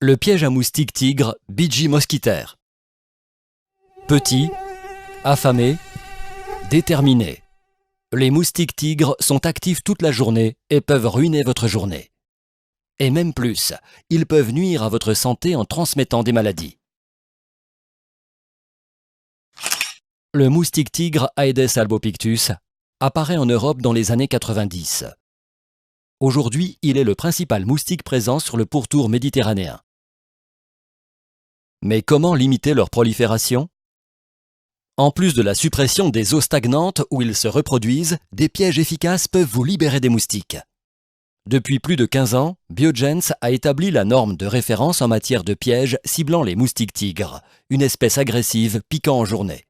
Le piège à moustiques tigre BG Mosquitaire. Petit, affamé, déterminé. Les moustiques tigres sont actifs toute la journée et peuvent ruiner votre journée. Et même plus, ils peuvent nuire à votre santé en transmettant des maladies. Le moustique tigre Aedes albopictus apparaît en Europe dans les années 90. Aujourd'hui, il est le principal moustique présent sur le pourtour méditerranéen. Mais comment limiter leur prolifération? En plus de la suppression des eaux stagnantes où ils se reproduisent, des pièges efficaces peuvent vous libérer des moustiques. Depuis plus de 15 ans, Biogens a établi la norme de référence en matière de pièges ciblant les moustiques tigres, une espèce agressive piquant en journée.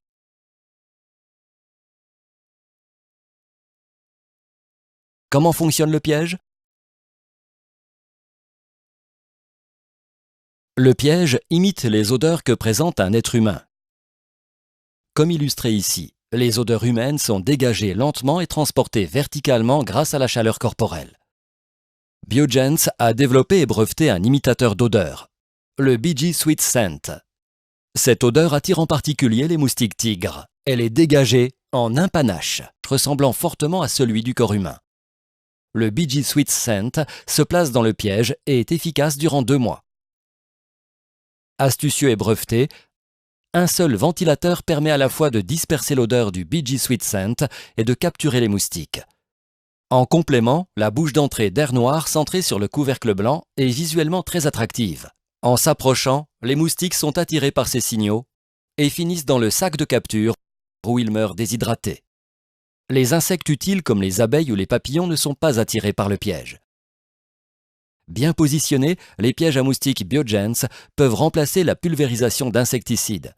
Comment fonctionne le piège? Le piège imite les odeurs que présente un être humain. Comme illustré ici, les odeurs humaines sont dégagées lentement et transportées verticalement grâce à la chaleur corporelle. Biogens a développé et breveté un imitateur d'odeur, le BG Sweet Scent. Cette odeur attire en particulier les moustiques tigres. Elle est dégagée en un panache, ressemblant fortement à celui du corps humain. Le BG Sweet Scent se place dans le piège et est efficace durant 2 mois. Astucieux et breveté, un seul ventilateur permet à la fois de disperser l'odeur du BG Sweet Scent et de capturer les moustiques. En complément, la bouche d'entrée d'air noir centrée sur le couvercle blanc est visuellement très attractive. En s'approchant, les moustiques sont attirés par ces signaux et finissent dans le sac de capture où ils meurent déshydratés. Les insectes utiles comme les abeilles ou les papillons ne sont pas attirés par le piège. Bien positionnés, les pièges à moustiques Biogens peuvent remplacer la pulvérisation d'insecticides.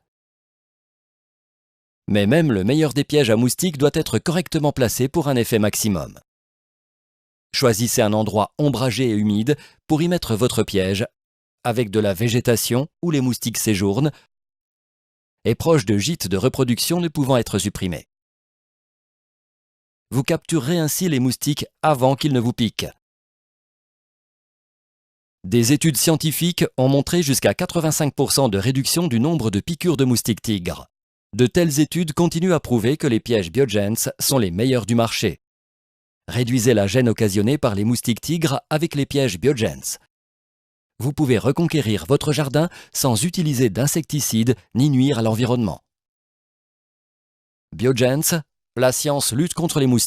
Mais même le meilleur des pièges à moustiques doit être correctement placé pour un effet maximum. Choisissez un endroit ombragé et humide pour y mettre votre piège, avec de la végétation où les moustiques séjournent et proche de gîtes de reproduction ne pouvant être supprimés. Vous capturerez ainsi les moustiques avant qu'ils ne vous piquent. Des études scientifiques ont montré jusqu'à 85% de réduction du nombre de piqûres de moustiques tigres. De telles études continuent à prouver que les pièges Biogens sont les meilleurs du marché. Réduisez la gêne occasionnée par les moustiques tigres avec les pièges Biogens. Vous pouvez reconquérir votre jardin sans utiliser d'insecticides ni nuire à l'environnement. Biogens, la science lutte contre les moustiques.